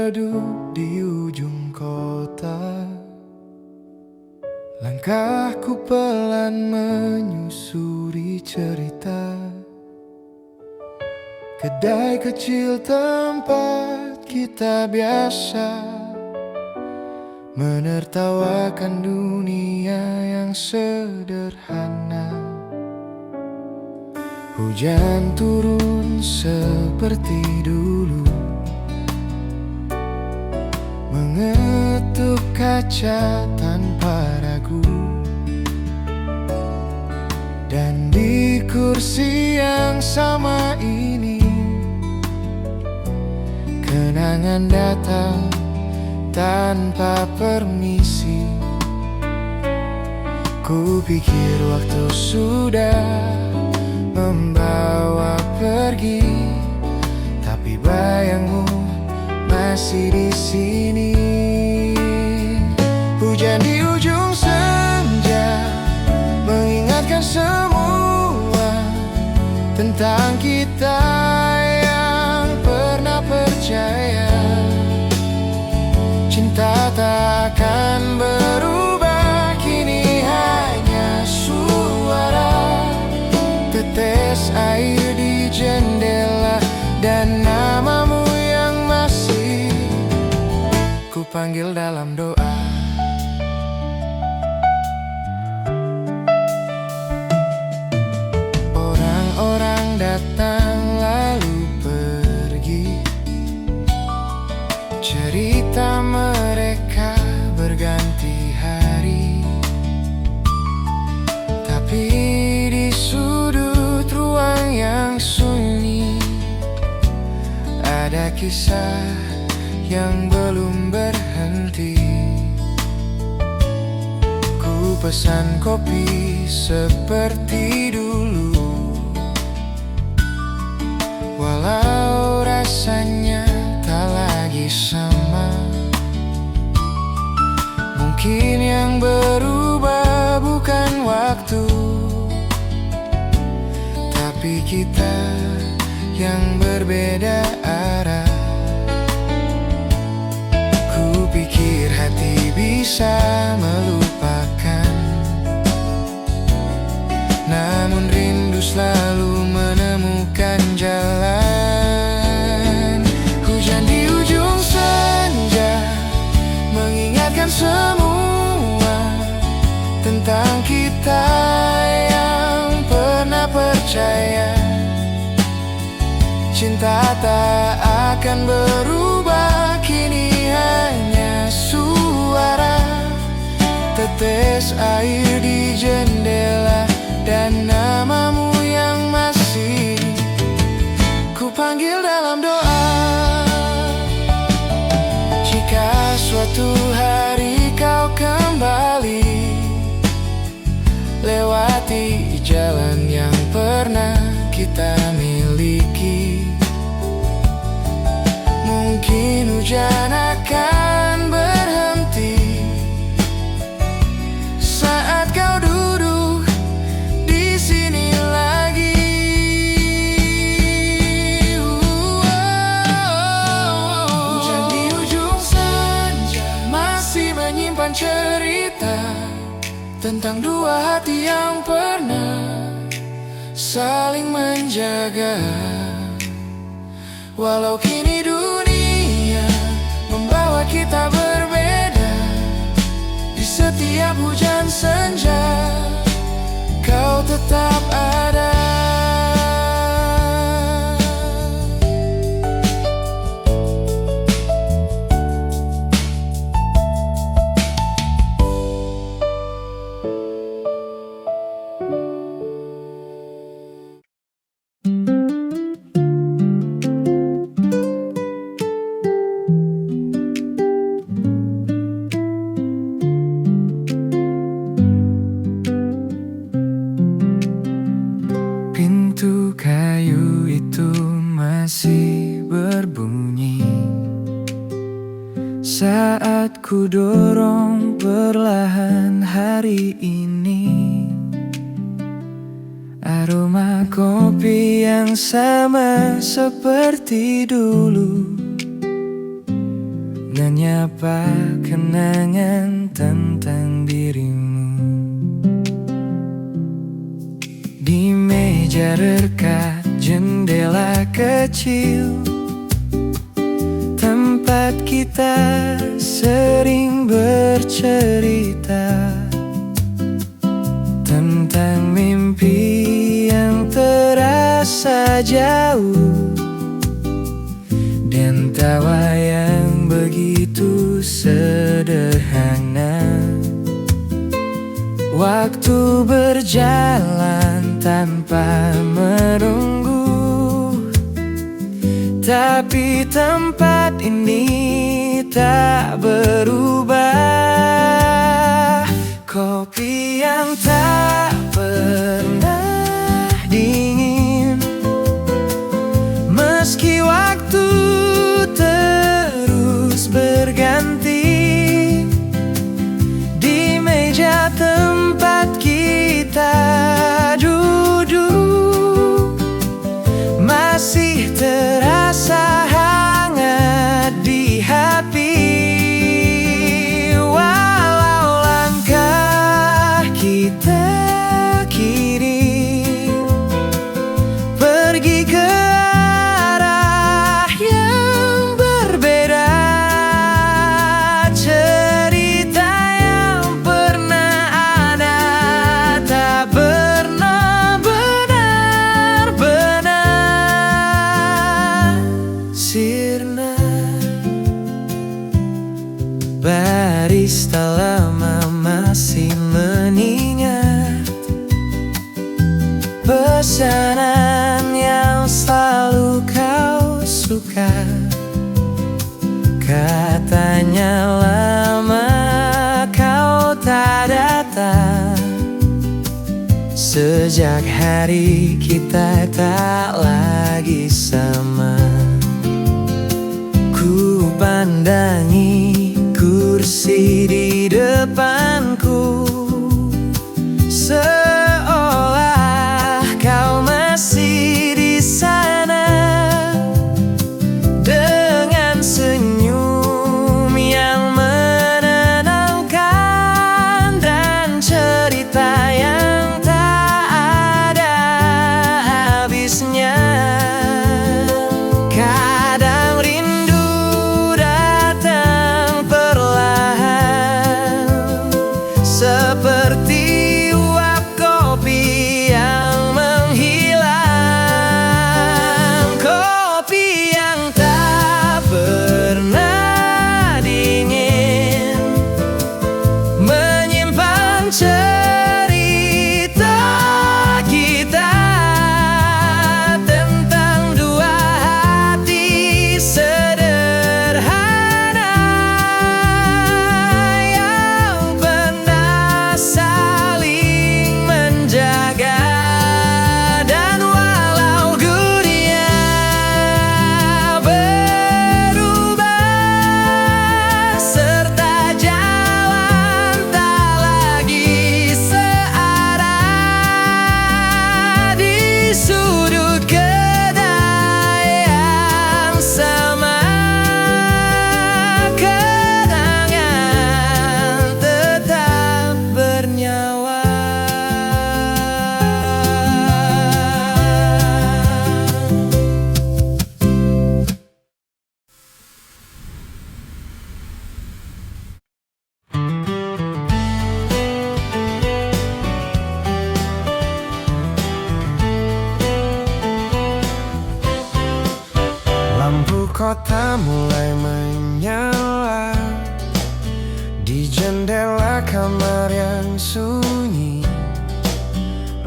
teduh di ujung kota. Langkahku pelan menyusuri cerita kedai kecil tempat kita biasa menertawakan dunia yang sederhana. Hujan turun seperti dulu, mengetuk kaca tanpa ragu. Dan di kursi yang sama ini, kenangan datang tanpa permisi. Ku pikir waktu sudah membawa pergi, tapi bayangmu masih di sini. Hujan di ujung senja mengingatkan semua tentang kita yang pernah percaya cinta tak akan berubah. Kini hanya suara tetes air di jendela dan namamu yang masih ku panggil dalam doa. Orang-orang datang lalu pergi, cerita mereka berganti hari. Tapi di sudut ruang yang sunyi ada kisah yang belum berhenti. Ku pesan kopi seperti dulu, walau rasanya tak lagi sama. Mungkin yang berubah bukan waktu, tapi kita yang berbeda arah. Ku pikir hati bisa melupakan, namun rindu selalu menemukan jalan. Hujan di ujung senja mengingatkan semua tentang kita yang pernah percaya cinta tak akan berubah. Kini hanya suara tetes air di jendela dan namamu yang masih ku panggil dalam doa. Jika suatu hari kau kembali lewati jalan yang pernah kita miliki, mungkin hujan akan berhenti saat kau duduk di sini lagi. Hujan di ujung senja masih menyimpan cerita tentang dua hati yang pernah saling menjaga. Walau kini dunia membawa kita berbeda, di setiap hujan senja kau tetap ada. Pintu kayu itu masih berbunyi saat ku dorong perlahan hari ini. Aroma kopi yang sama seperti dulu menyapa kenangan tentang dirimu. Di meja rekat jendela kecil, tempat kita sering bercerita tentang mimpi yang terasa jauh dan tawa yang begitu sederhana. Waktu berjalan tanpa menunggu, tapi tempat ini tak berubah. Kopi yang tak pernah dingin, meski waktu terus berganti. Di meja tempat kita duduk, masih terasa hangat di hati. Walau langkah kita kini pergi ke arah yang berbeda, cerita yang pernah ada tak pernah benar-benar sirna. Barista lama masih mengingat pesanan yang selalu kau suka. Katanya lama kau tak datang, sejak hari kita tak lagi sama. Ku pandangi kursi di depanku, seolah kau masih di sana, dengan senyum yang menenangkan dan cerita yang tak ada habisnya. Kadang rindu datang perlahan, seperti uap kopi yang menghilang. Kopi yang tak pernah dingin, menyimpan cerita kita tentang dua hati sederhana yang pernah saling menjaga. Dan walau dunia berubah serta jalan tak lagi searah, di sudut kedai yang sama kenangan tetap bernyawa. Lampu kota mulai menyala di jendela kamar yang sunyi.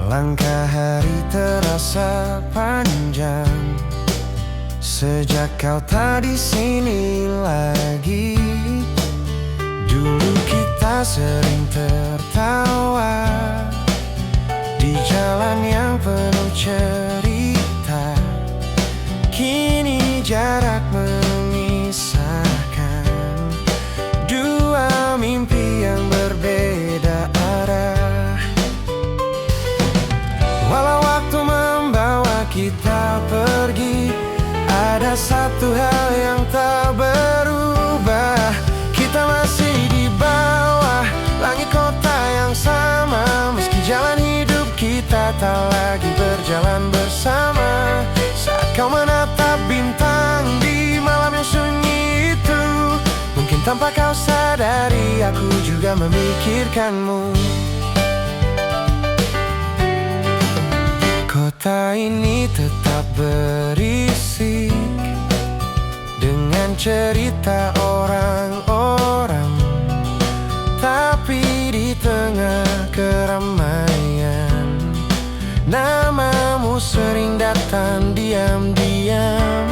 Langkah hari terasa panjang sejak kau tak di sini lagi. Dulu kita sering tertawa di jalan yang penuh cerita. Kini jarak memisahkan dua mimpi yang berbeda arah. Walau waktu membawa kita pergi, ada satu hal yang tak berubah. tanpa kau sadari aku juga memikirkanmu. Kota ini tetap berisik dengan cerita orang-orang, tapi di tengah keramaian namamu sering datang diam-diam.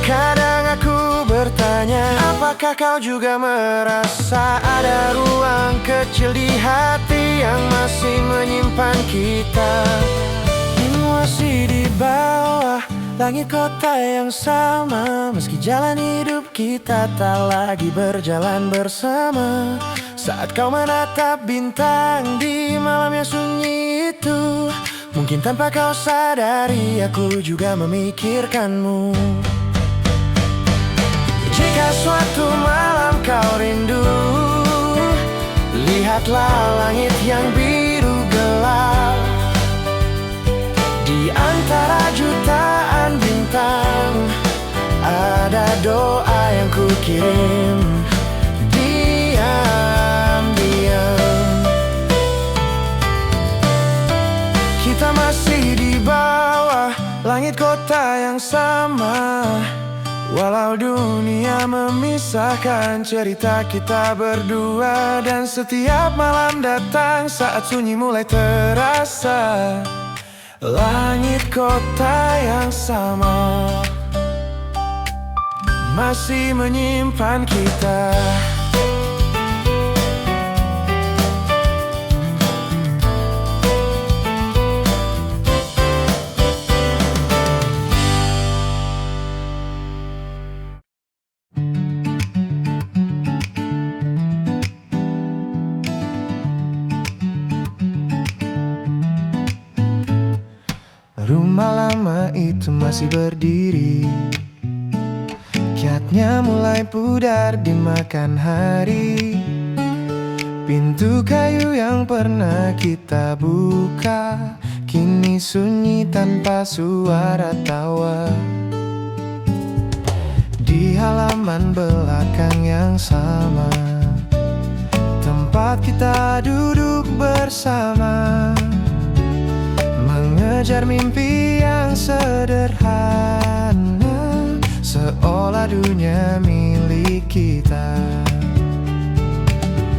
Kadang aku bertanya, apakah kau juga merasa ada ruang kecil di hati yang masih menyimpan kita? Masih di bawah langit kota yang sama, meski jalan hidup kita tak lagi berjalan bersama. Saat kau menatap bintang di malam yang sunyi itu, mungkin tanpa kau sadari aku juga memikirkanmu. Jika suatu malam kau rindu, lihatlah langit yang biru gelap. Di antara jutaan bintang ada doa yang ku kirim diam-diam. Kita masih di bawah langit kota yang sama, walau dunia memisahkan cerita kita berdua. Dan setiap malam datang saat sunyi mulai terasa, langit kota yang sama masih menyimpan kita. Rumah lama itu masih berdiri, kiatnya mulai pudar dimakan hari. Pintu kayu yang pernah kita buka kini sunyi tanpa suara tawa. Di halaman belakang yang sama, tempat kita duduk bersama, mengejar mimpi yang sederhana, seolah dunia milik kita.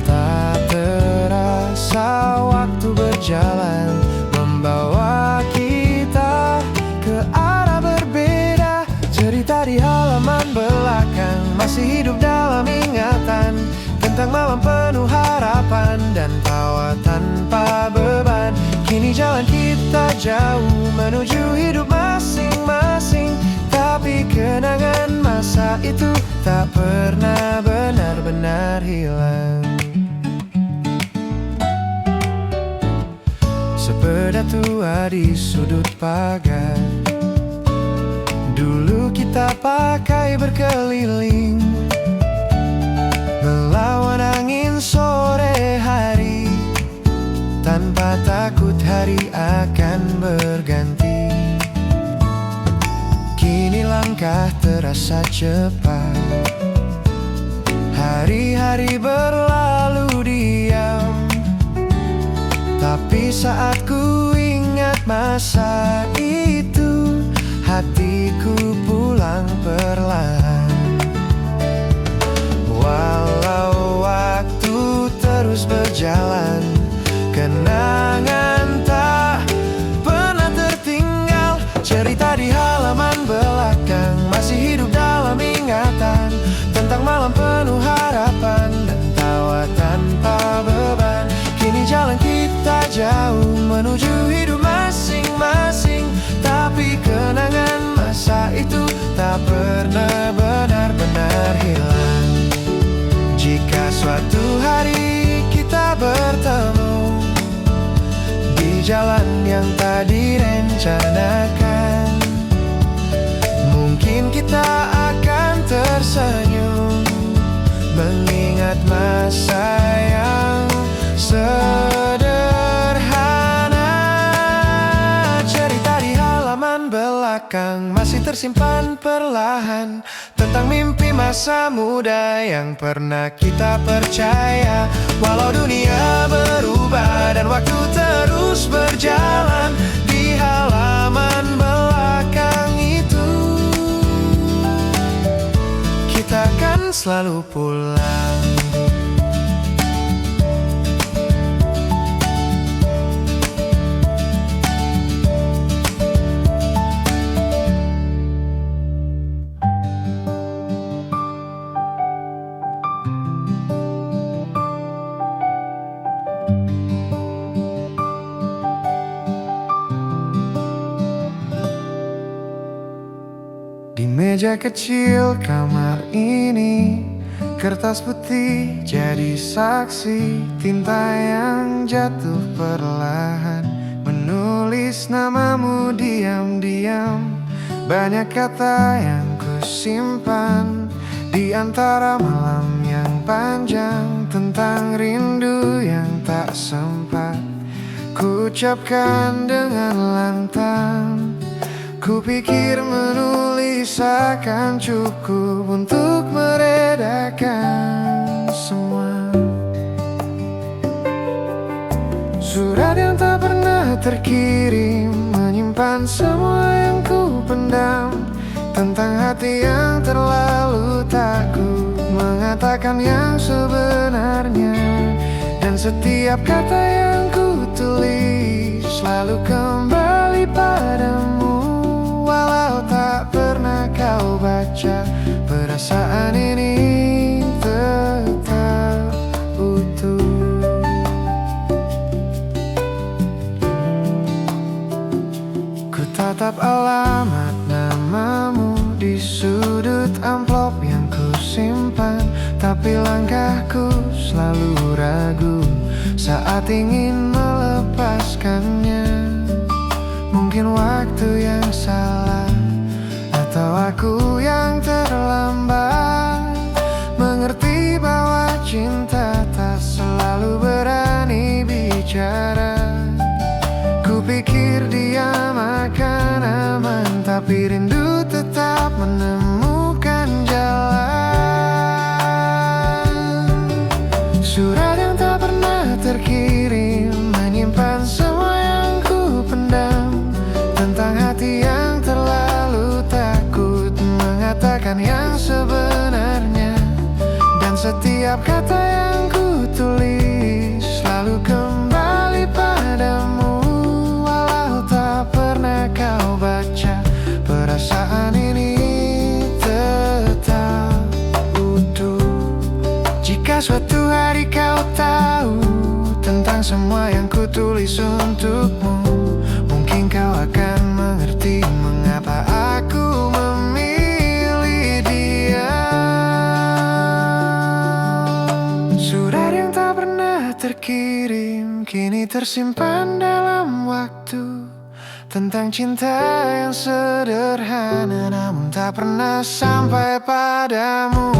Tak terasa waktu berjalan, membawa kita ke arah berbeda. Cerita di halaman belakang masih hidup dalam ingatan, tentang malam penuh harapan dan tawa tanpa beban. Kini jalan kita jauh menuju hidup masing-masing, tapi kenangan masa itu tak pernah benar-benar hilang. Sepeda tua di sudut pagar, dulu kita pakai berkeliling, melawan angin sore hari, tanpa takut hari akan berganti. Kini langkah terasa cepat, hari-hari berlalu diam. Tapi saat ku ingat masa itu, hatiku pulang perlahan. Walau waktu terus berjalan, kenangan tak pernah tertinggal. Cerita di halaman belakang masih hidup dalam ingatan, tentang malam penuh harapan dan tawa tanpa beban. Kini jalan kita jauh menuju hidup masing-masing, tapi kenangan masa itu tak pernah benar-benar hilang. Jika suatu hari kita bertemu di jalan yang tak direncanakan, mungkin kita akan tersenyum mengingat masa yang sederhana. Cerita di halaman belakang masih tersimpan perlahan, tentang mimpi masa muda yang pernah kita percaya. Walau dunia berubah dan waktu terus berjalan, di halaman belakang itu kita kan selalu pulang. Di meja kecil kamar ini, kertas putih jadi saksi, tinta yang jatuh perlahan menulis namamu diam-diam. Banyak kata yang kusimpan di antara malam yang panjang, tentang rindu yang tak sempat kuucapkan dengan lantang. Kupikir menulis akan cukup untuk meredakan semua. Surat yang tak pernah terkirim, menyimpan semua yang ku pendam, tentang hati yang terlalu takut mengatakan yang sebenarnya. Dan setiap kata yang ku tulis selalu kembali padamu. Walau tak pernah kau baca, perasaan ini tetap utuh. Ku tatap alamat namamu di sudut amplop yang ku simpan, tapi langkahku selalu ragu saat ingin melepaskannya. Mungkin waktu yang salah, atau aku yang terlambat mengerti bahwa cinta tak selalu berani bicara. Kupikir diam akan aman, tapi rindu tetap menemukan jalan. Surat yang tak pernah terkirim, menyimpan semua yang ku pendam, tentang hati yang terlalu takut mengatakan yang sebenarnya. Dan setiap kata yang ku tulis selalu kembali padamu. Walau tak pernah kau baca, perasaan ini tetap utuh. Jika suatu hari kau tahu tentang semua yang ku tulis untukmu, mungkin kau akan mengerti mengapa aku memilih diam. Surat yang tak pernah terkirim kini tersimpan dalam waktu, tentang cinta yang sederhana namun tak pernah sampai padamu.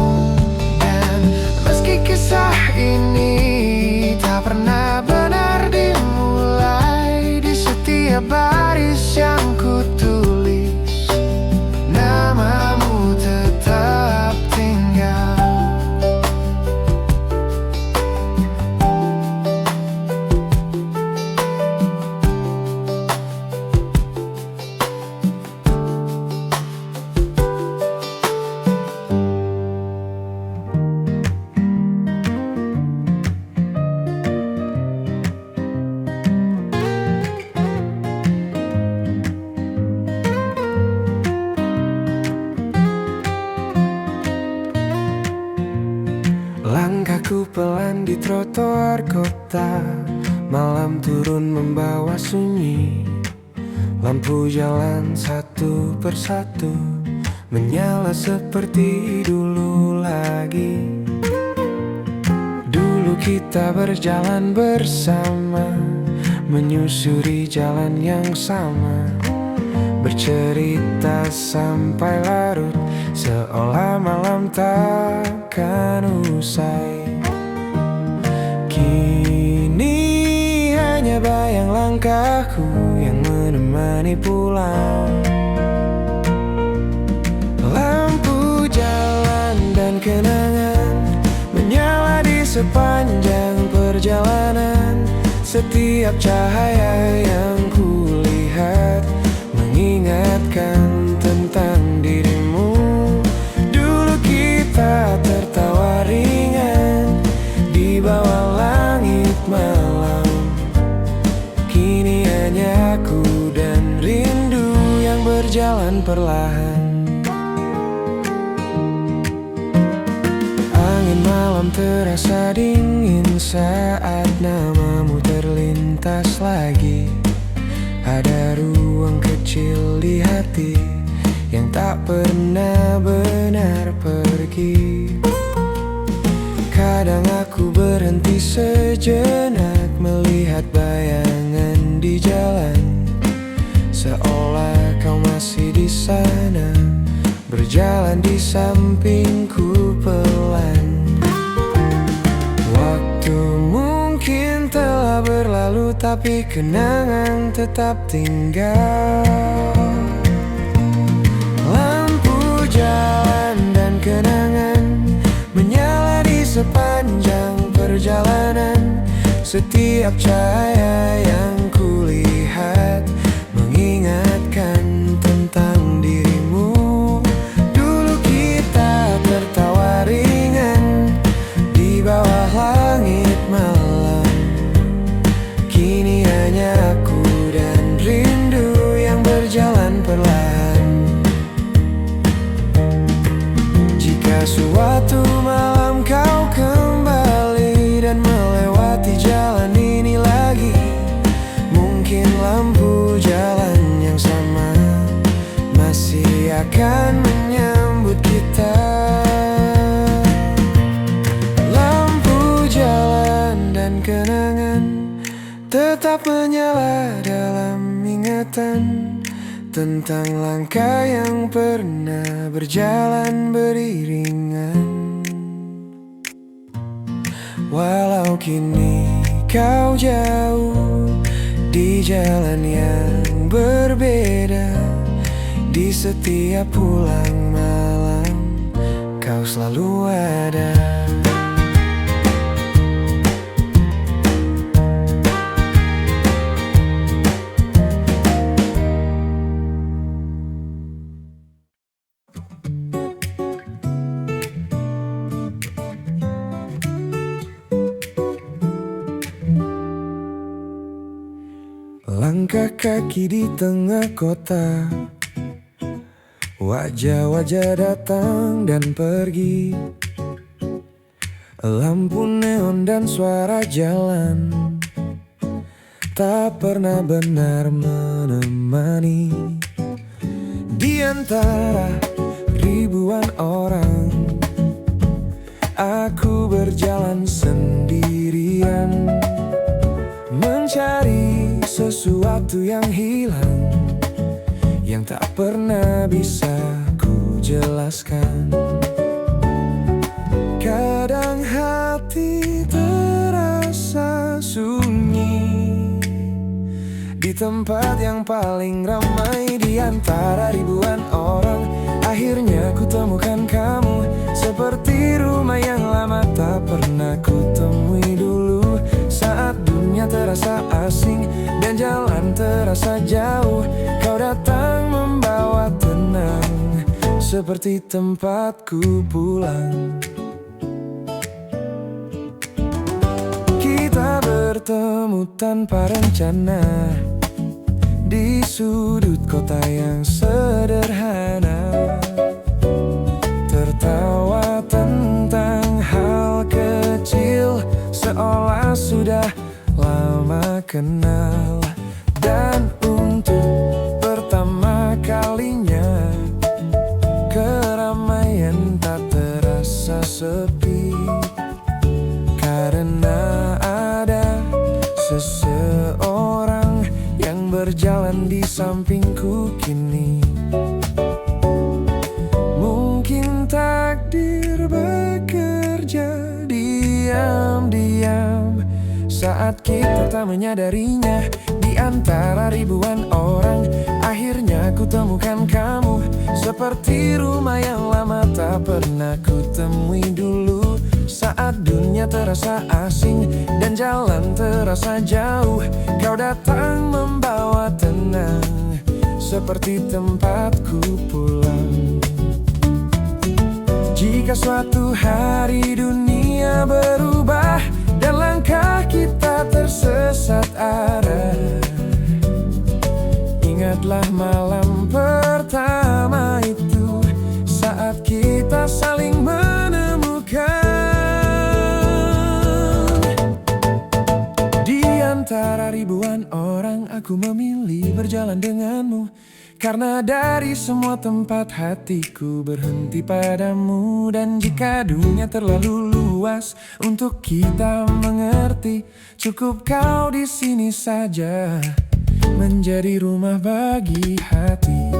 Dan meski kisah ini tak pernah benar dimulai, di setiap baris yang ku tulis namamu tetap tinggal. Langkahku pelan di trotoar kota, malam turun membawa sunyi. Lampu jalan satu persatu menyala seperti dulu lagi. Dulu kita berjalan bersama, menyusuri jalan yang sama, bercerita sampai larut, seolah malam takkan usai. Kini hanya bayang langkahku yang menemani pulang. sepanjang perjalanan. Setiap cahaya yang kulihat mengingatkan tentang dirimu. Dulu kita tertawa ringan di bawah langit malam. Kini hanya aku dan rindu yang berjalan perlahan. Angin malam terasa dingin saat namamu terlintas lagi. Ada ruang kecil di hati yang tak pernah benar pergi. Kadang aku berhenti sejenak melihat bayangan di jalan, seolah kau masih di sana, berjalan di sampingku pelan. Waktu mungkin telah berlalu, tapi kenangan tetap tinggal. Lampu jalan dan kenangan menyala di sepanjang perjalanan. Setiap cahaya yang kulihat mengingatkan tentang dirimu. Dulu kita tertawa ringan di bawah langit malam. Kini hanya aku dan rindu yang berjalan perlahan. Jika suatu malam kau kembali dan melewati jalan ini lagi, mungkin lampu jalan yang sama masih akan menyambut kita. Lampu jalan dan kenangan tetap menyala dalam ingatan tentang langkah yang pernah berjalan beriringan. Walau kini kau jauh di jalan yang berbeda, di setiap pulang malam kau selalu ada. Langkah kaki di tengah kota, wajah-wajah datang dan pergi. Lampu neon dan suara jalan tak pernah benar menemani. Di antara ribuan orang, aku berjalan sendirian, mencari sesuatu yang hilang, yang tak pernah bisa ku jelaskan. Kadang hati terasa sunyi di tempat yang paling ramai. Di antara ribuan orang, akhirnya ku temukan kamu. Seperti rumah yang lama tak pernah ku temui dulu. Saat dunia terasa asing dan jalan terasa jauh, kau datang membawa tenang, seperti tempatku pulang. Kita bertemu tanpa rencana di sudut kota yang sederhana, tertawa tentang hal kecil seolah sudah lama kenal. Dan untuk pertama kalinya, keramaian tak terasa sepi, karena ada seseorang yang berjalan di sampingku kini. Mungkin takdir bekerja diam-diam saat kita tak menyadarinya. Di antara ribuan orang, akhirnya ku temukan kamu. Seperti rumah yang lama tak pernah ku temui dulu. Saat Saat dunia terasa asing dan jalan terasa jauh, kau datang membawa tenang, seperti tempatku pulang. Jika suatu hari dunia berubah dan langkah kita tersesat arah, ingatlah malam pertama itu, saat kita saling menemukan. Di antara ribuan orang, aku memilih berjalan denganmu, karena dari semua tempat hatiku berhenti padamu. Dan jika dunia terlalu luas untuk kita mengerti, cukup kau di sini saja, menjadi rumah bagi hati.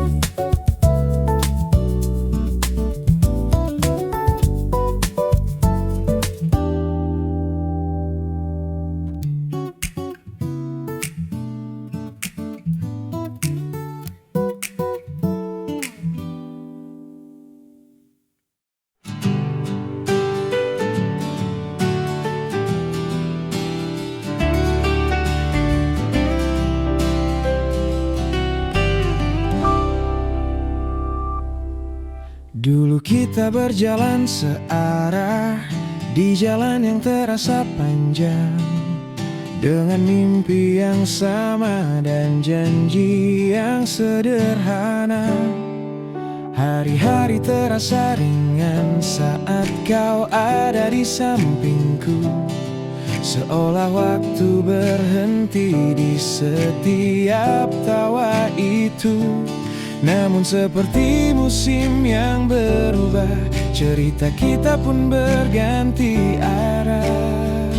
Dulu kita berjalan searah di jalan yang terasa panjang, dengan mimpi yang sama dan janji yang sederhana. Hari-hari terasa ringan saat kau ada di sampingku, seolah waktu berhenti di setiap tawa itu. Namun seperti musim yang berubah, cerita kita pun berganti arah.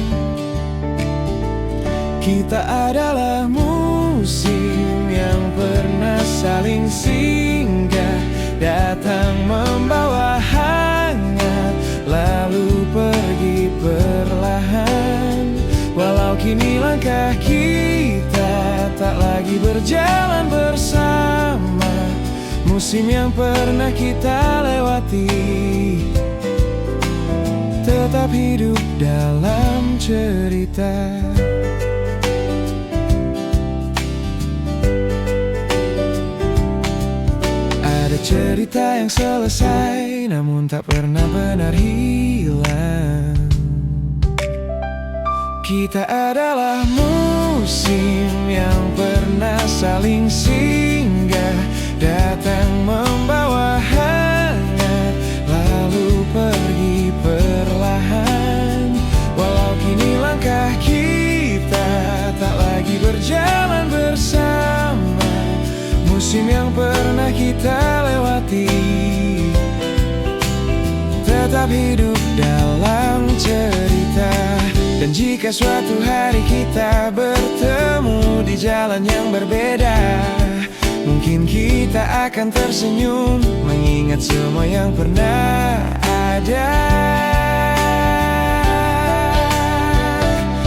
Kita adalah musim yang pernah saling singgah, datang membawa hangat, lalu pergi perlahan. Walau kini langkah kita tak lagi berjalan bersama, musim yang pernah kita lewati tetap hidup dalam cerita. Ada cerita yang selesai namun tak pernah benar hilang. Kita adalah musim yang pernah saling singgah, datang membawa hangat, lalu pergi perlahan. Walau kini langkah kita tak lagi berjalan bersama, musim yang pernah kita lewati tetap hidup dalam cerita. Dan jika suatu hari kita bertemu di jalan yang berbeda, mungkin kita akan tersenyum, mengingat semua yang pernah ada.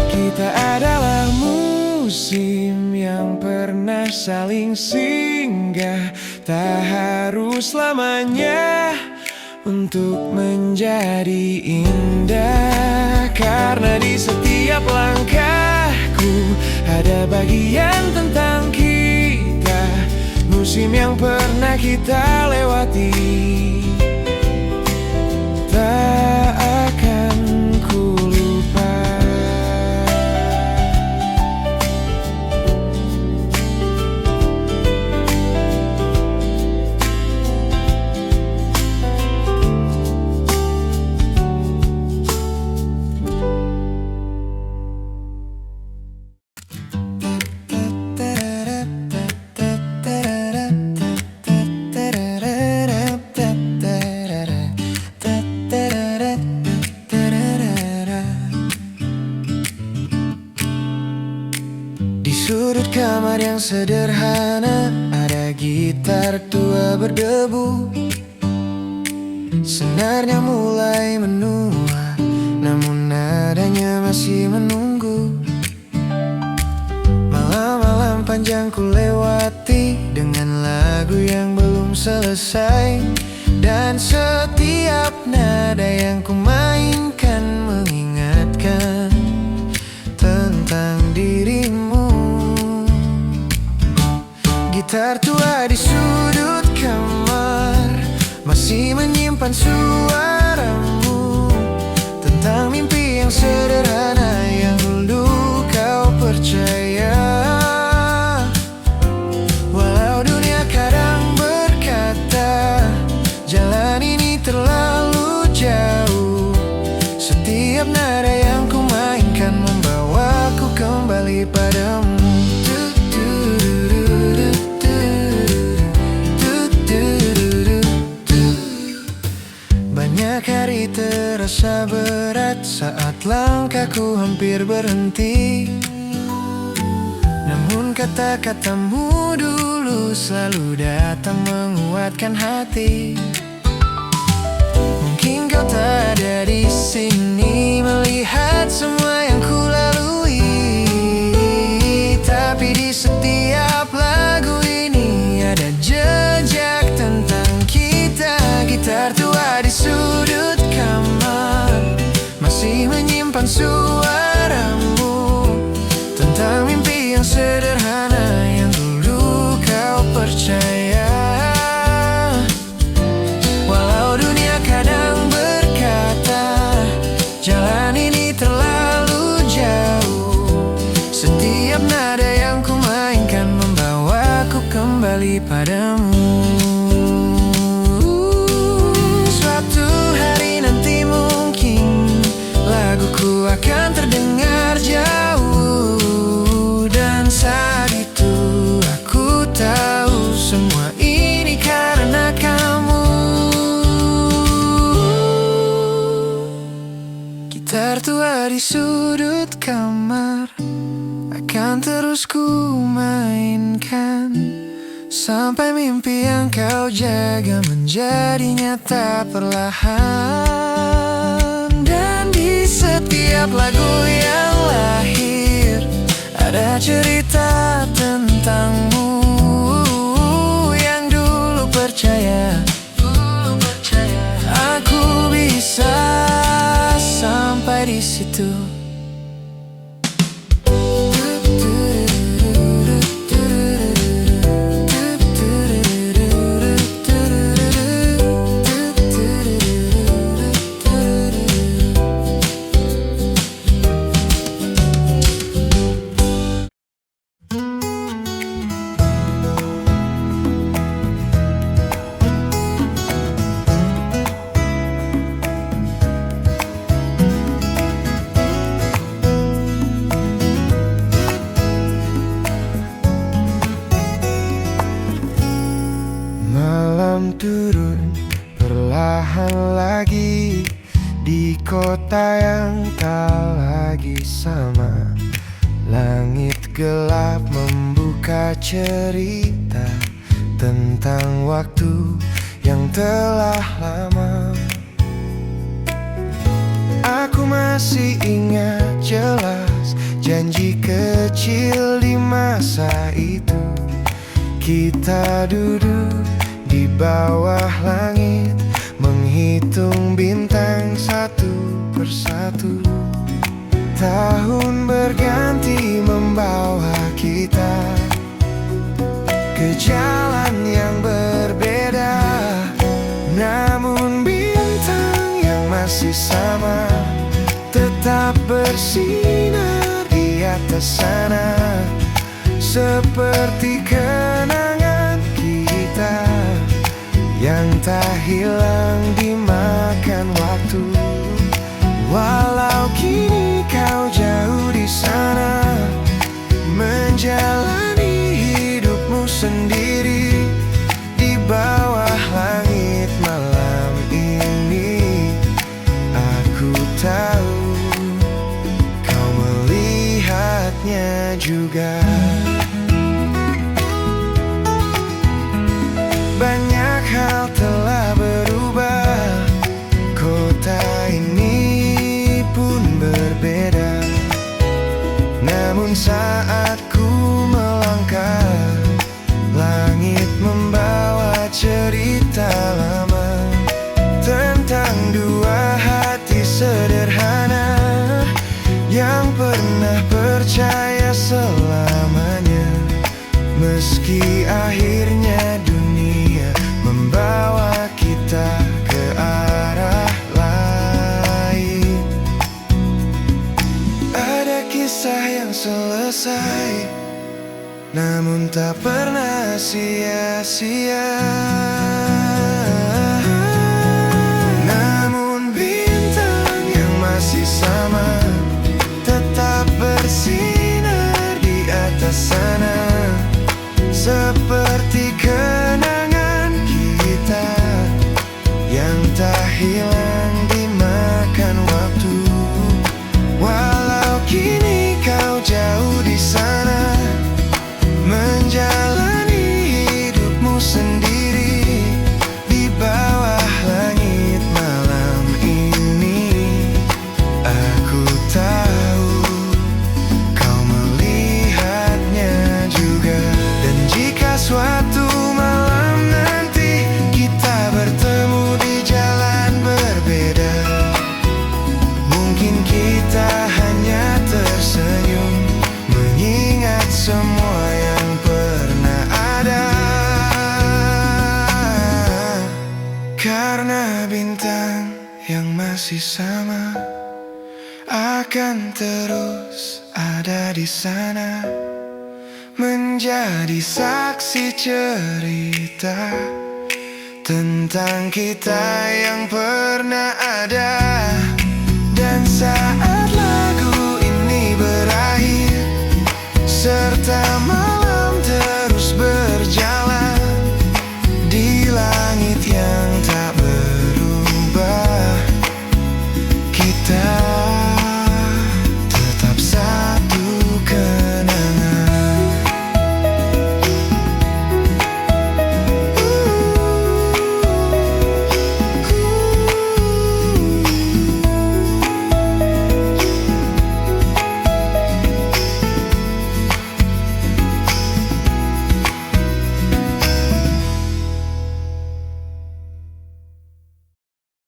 Kita adalah musim yang pernah saling singgah, tak harus selamanya untuk menjadi indah. Karena di setiap langkahku ada bagian tentang kita, musim yang pernah kita lewati tak akan ku lupa. Sudut kamar yang sederhana ada gitar tua berdebu. Senarnya mulai menua, namun nadanya masih menunggu. Malam-malam panjang ku lewati dengan lagu yang belum selesai, dan setiap nada yang ku mainkan Gitar tua di sudut kamar masih menyimpan suaramu tentang mimpi yang sederhana yang dulu kau percaya. Walau dunia kadang berkata jalan ini terlalu jauh, setiap nada yang ku mainkan membawaku kembali padamu. Banyak hari terasa berat saat langkahku hampir berhenti, namun kata-katamu dulu selalu datang menguatkan hati. Mungkin kau tak ada di sini melihat semua yang ku lalui, tapi di setiap lagu ini ada jejak tentang kita. Gitar tua di sudut kamar masih menyimpan suaramu tentang mimpi yang sederhana yang dulu kau percaya. Walau dunia kadang berkata jalan ini terlalu jauh, setiap nada yang ku mainkan membawaku kembali padamu. Suatu hari nanti mungkin laguku akan terdengar jauh, dan saat itu aku tahu semua ini karena kamu. Gitar tua di sudut kamar akan terus ku mainkan sampai mimpi yang kau jaga menjadi nyata perlahan. Dan di setiap lagu yang lahir ada cerita tentangmu yang dulu percaya aku bisa sampai di situ. Malam turun perlahan lagi di kota yang tak lagi sama. Langit gelap membuka cerita tentang waktu yang telah lama. Aku masih ingat jelas janji kecil di masa itu. Kita duduk di bawah langit menghitung bintang satu persatu. Tahun berganti membawa kita ke jalan yang berbeda, namun bintang yang masih sama tetap bersinar di atas sana. Seperti kenangan kita yang tak hilang dimakan waktu. Walau kini kau jauh di sana, menjalani hidupmu sendiri di bawah langit malam ini. Aku tahu kau melihatnya juga. Banyak hal telah berubah, kota ini meski akhirnya dunia membawa kita ke arah lain. Ada kisah yang selesai, namun tak pernah sia-sia. Namun bintang yang masih sama tetap bersinar di atas sana, seperti kenangan kita yang tak hilang dimakan waktu. Walau kini kau jauh di sana, menjalani hidupmu sendiri di bawah langit malam ini. Aku tahu kau melihatnya juga. Dan jika suatu malam nanti kita bertemu di jalan berbeda, mungkin kita hanya tersenyum, mengingat semua yang pernah ada. Karena bintang yang masih sama akan terus ada di sana, menjadi saksi cerita tentang kita yang pernah